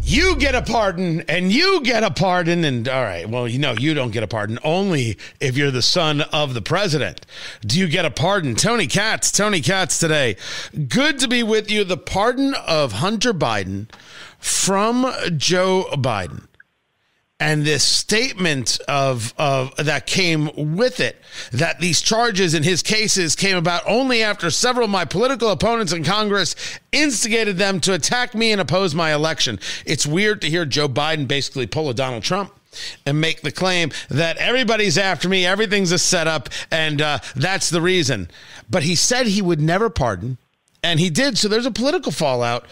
You get a pardon, and you get a pardon, and all right, well, you don't get a pardon, only if you're the son of the president. Do you get a pardon? Tony Katz today. Good to be with you. The pardon of Hunter Biden from Joe Biden. And this statement of that came with it, that these charges in his cases came about only after several of my political opponents in Congress instigated them to attack me and oppose my election. It's weird to hear Joe Biden basically pull a Donald Trump and make the claim that everybody's after me, everything's a setup, and that's the reason. But he said he would never pardon, and he did, so there's a political fallout.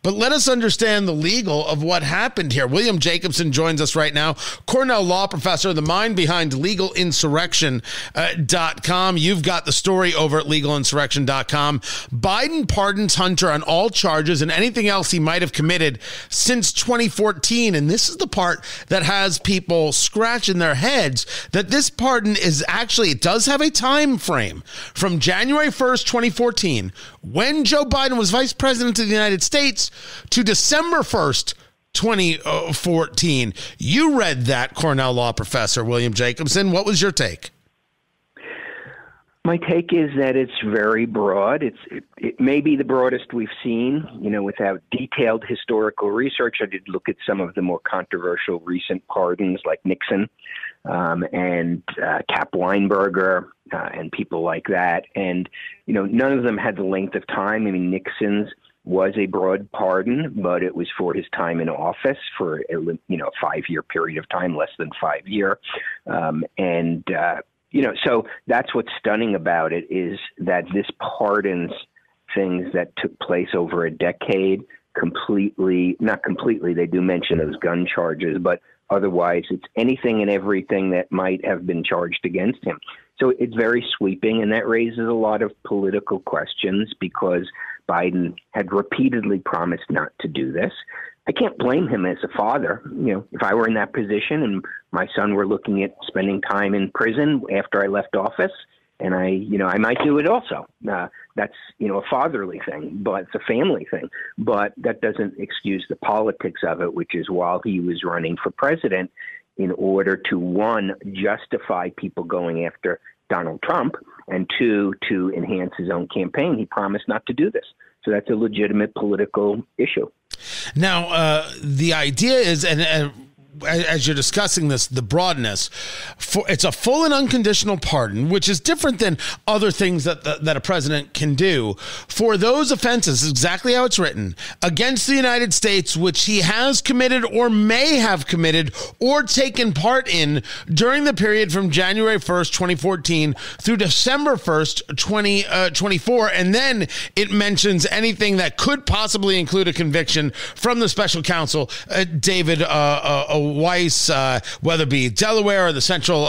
But let us understand the legal of what happened here. William Jacobson joins us right now, Cornell law professor, the mind behind legalinsurrection.com. You've got the story over at legalinsurrection.com. Biden pardons Hunter on all charges and anything else he might have committed since 2014. And this is the part that has people scratching their heads, that this pardon is actually, it does have a time frame from January 1st, 2014, when Joe Biden was vice president of the United States, to December 1st, 2014. You read that, Cornell law professor William Jacobson. What was your take? My take is that it's very broad. It may be the broadest we've seen, without detailed historical research. I did look at some of the more controversial recent pardons like Nixon and Cap Weinberger and people like that. And, none of them had the length of time. I mean, Nixon's was a broad pardon, but it was for his time in office for a 5-year period of time, less than 5 year. So that's what's stunning about it, is that this pardons things that took place over a decade not completely. They do mention those gun charges, but otherwise it's anything and everything that might have been charged against him. So it's very sweeping, and that raises a lot of political questions because Biden had repeatedly promised not to do this. I can't blame him as a father. If I were in that position and my son were looking at spending time in prison after I left office, and I might do it also. That's, a fatherly thing, but it's a family thing. But that doesn't excuse the politics of it, which is while he was running for president, in order to, one, justify people going after Donald Trump, and two, to enhance his own campaign, he promised not to do this. So that's a legitimate political issue. Now, the idea is, and as you're discussing this, the broadness, it's a full and unconditional pardon, which is different than other things that a president can do for those offenses, exactly how it's written, against the United States, which he has committed or may have committed or taken part in during the period from January 1st, 2014 through December 1st, 2024. And then it mentions anything that could possibly include a conviction from the special counsel, David Weiss, whether it be Delaware or the Central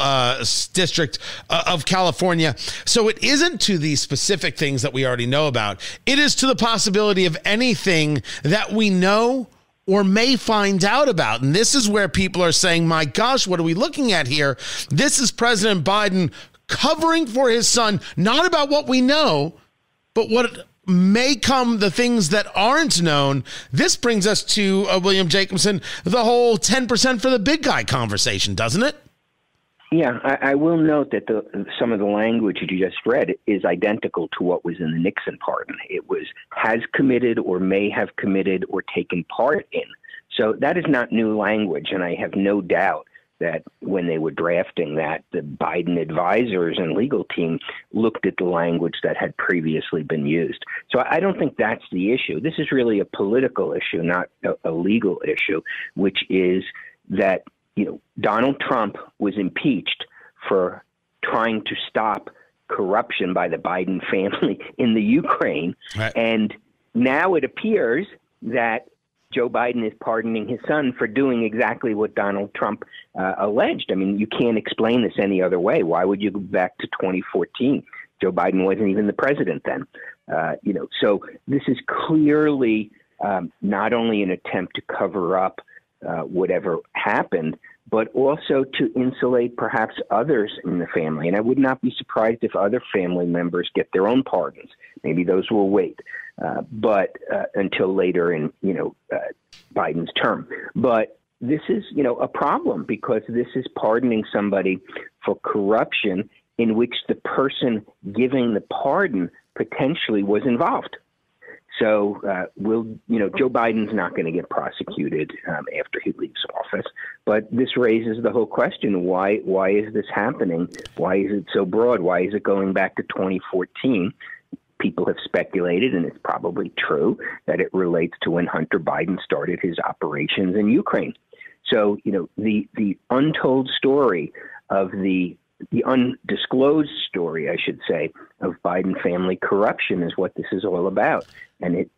District of California. So it isn't to the specific things that we already know about. It is to the possibility of anything that we know or may find out about. And this is where people are saying, my gosh, what are we looking at here? This is President Biden covering for his son, not about what we know, but what may come, the things that aren't known. This brings us to, William Jacobson, the whole 10% for the big guy conversation, doesn't it? Yeah, I will note that some of the language that you just read is identical to what was in the Nixon pardon. It was has committed or may have committed or taken part in. So that is not new language, and I have no doubt that when they were drafting that, the Biden advisors and legal team looked at the language that had previously been used. So I don't think that's the issue. This is really a political issue, not a legal issue, which is that, Donald Trump was impeached for trying to stop corruption by the Biden family in the Ukraine. Right. And now it appears that Joe Biden is pardoning his son for doing exactly what Donald Trump alleged. I mean, you can't explain this any other way. Why would you go back to 2014? Joe Biden wasn't even the president then. So this is clearly not only an attempt to cover up whatever happened, but also to insulate perhaps others in the family. And I would not be surprised if other family members get their own pardons. Maybe those will wait. but until later in Biden's term. But this is a problem because this is pardoning somebody for corruption in which the person giving the pardon potentially was involved. So Joe Biden's not going to get prosecuted after he leaves office. But this raises the whole question: why is this happening? Why is it so broad? Why is it going back to 2014? People have speculated, and it's probably true, that it relates to when Hunter Biden started his operations in Ukraine. So the untold story of the undisclosed story, I should say, of Biden family corruption is what this is all about. And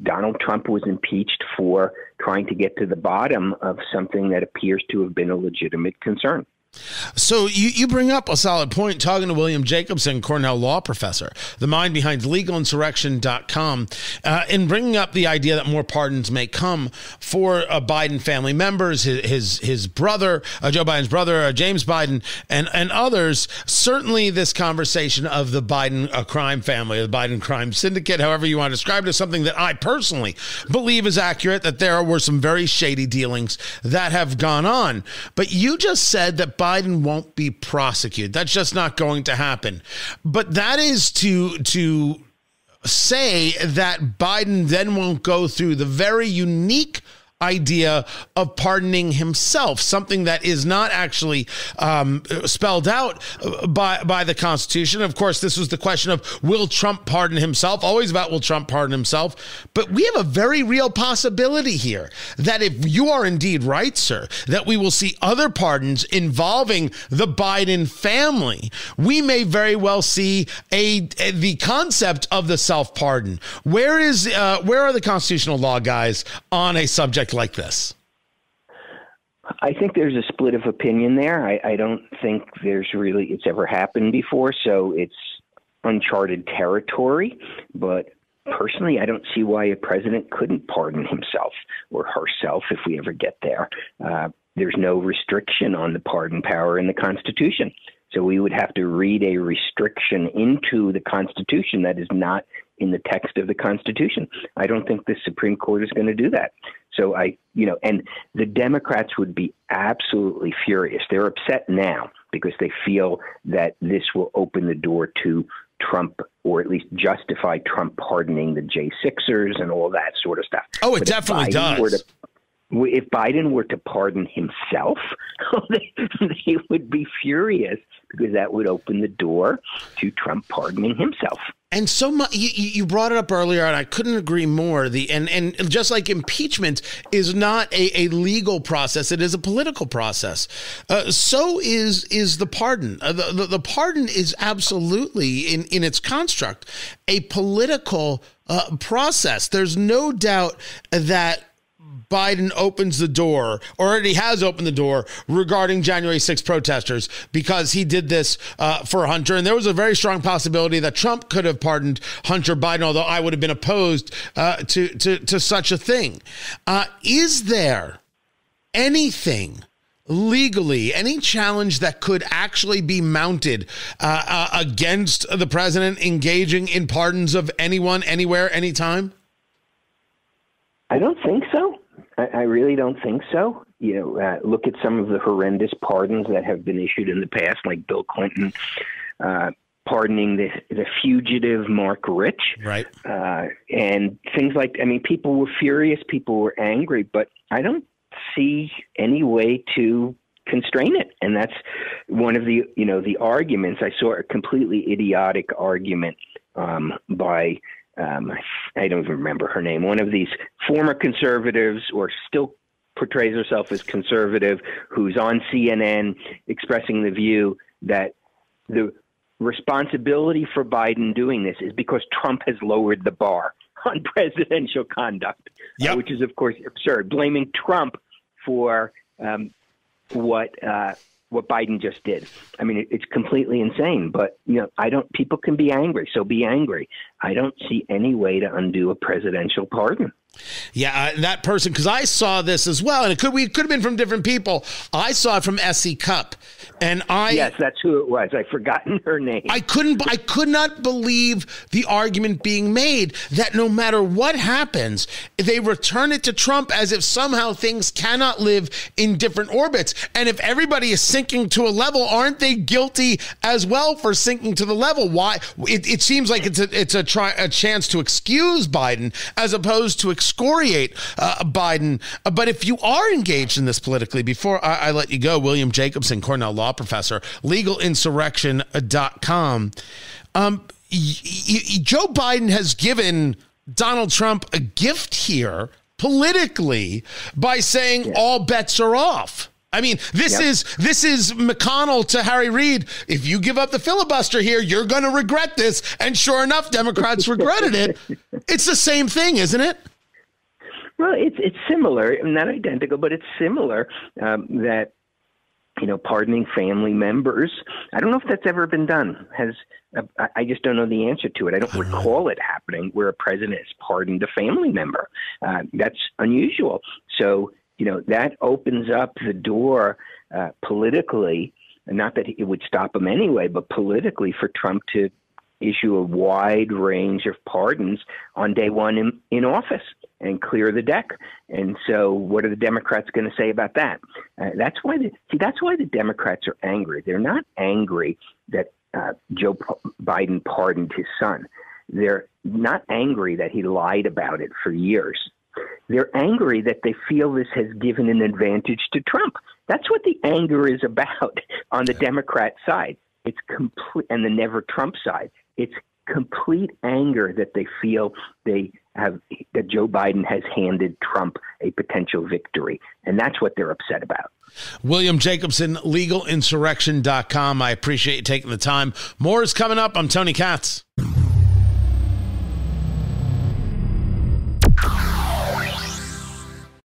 Donald Trump was impeached for trying to get to the bottom of something that appears to have been a legitimate concern. So you bring up a solid point talking to William Jacobson, Cornell law professor, the mind behind legalinsurrection.com, in bringing up the idea that more pardons may come for Biden family members, his brother, Joe Biden's brother, James Biden, and others. Certainly this conversation of the Biden crime family, the Biden crime syndicate, however you want to describe it, is something that I personally believe is accurate, that there were some very shady dealings that have gone on. But you just said that Biden won't be prosecuted. That's just not going to happen. But that is to say that Biden then won't go through the very unique idea of pardoning himself, something that is not actually spelled out by the Constitution. Of course, this was the question of, will Trump pardon himself? Always about, will Trump pardon himself? But we have a very real possibility here that if you are indeed right, sir, that we will see other pardons involving the Biden family. We may very well see the concept of the self-pardon. Where are the constitutional law guys on a subject like this? I think there's a split of opinion there. I don't think it's ever happened before, so it's uncharted territory. But personally, I don't see why a president couldn't pardon himself or herself if we ever get there. There's no restriction on the pardon power in the Constitution. So we would have to read a restriction into the Constitution that is not in the text of the Constitution. I don't think the Supreme Court is going to do that. So and the Democrats would be absolutely furious. They're upset now because they feel that this will open the door to Trump, or at least justify Trump pardoning the J6ers and all that sort of stuff. Oh, it definitely does. If Biden were to pardon himself, they would be furious because that would open the door to Trump pardoning himself. And so much, you brought it up earlier, and I couldn't agree more. And just like impeachment is not a legal process, it is a political process. So is the pardon. The pardon is absolutely, in its construct, a political process. There's no doubt that Biden opens the door, or already has opened the door, regarding January 6th protesters, because he did this for Hunter. And there was a very strong possibility that Trump could have pardoned Hunter Biden, although I would have been opposed to such a thing. Is there anything legally, any challenge that could actually be mounted against the president engaging in pardons of anyone, anywhere, anytime? I don't think so. I really don't think so. Look at some of the horrendous pardons that have been issued in the past, like Bill Clinton pardoning the fugitive Mark Rich. Right. And things like, people were furious, people were angry, but I don't see any way to constrain it. And that's one of the arguments. I saw a completely idiotic argument by I don't even remember her name, one of these former conservatives, or still portrays herself as conservative, who's on CNN expressing the view that the responsibility for Biden doing this is because Trump has lowered the bar on presidential conduct, which is, of course, absurd. Blaming Trump for what Biden just did. It's completely insane, but people can be angry. So be angry. I don't see any way to undo a presidential pardon. Yeah, that person, because I saw this as well, and it could have been from different people. I saw it from S.E. Cupp, and yes, that's who it was. I've forgotten her name. I could not believe the argument being made that no matter what happens, they return it to Trump as if somehow things cannot live in different orbits. And if everybody is sinking to a level, aren't they guilty as well for sinking to the level? Why? It seems like it's a chance to excuse Biden as opposed to excoriate Biden. But if you are engaged in this politically, before I let you go, William Jacobson, Cornell law professor, legalinsurrection.com. Joe Biden has given Donald Trump a gift here politically by saying all bets are off. I mean, this is McConnell to Harry Reid. If you give up the filibuster here, you're going to regret this. And sure enough, Democrats regretted it. It's the same thing, isn't it? Well, it's similar, not identical, but it's similar that, pardoning family members. I don't know if that's ever been done. I just don't know the answer to it. I don't recall it happening where a president has pardoned a family member. That's unusual. So, that opens up the door politically, not that it would stop him anyway, but politically for Trump to issue a wide range of pardons on day one in office and clear the deck. And so what are the Democrats going to say about that? That's why the Democrats are angry. They're not angry that Joe Biden pardoned his son. They're not angry that he lied about it for years. They're angry that they feel this has given an advantage to Trump. That's what the anger is about on the Democrat side. It's complete, and the never Trump side. It's complete anger that they feel that Joe Biden has handed Trump a potential victory. And that's what they're upset about. William Jacobson, legalinsurrection.com. I appreciate you taking the time. More is coming up. I'm Tony Katz.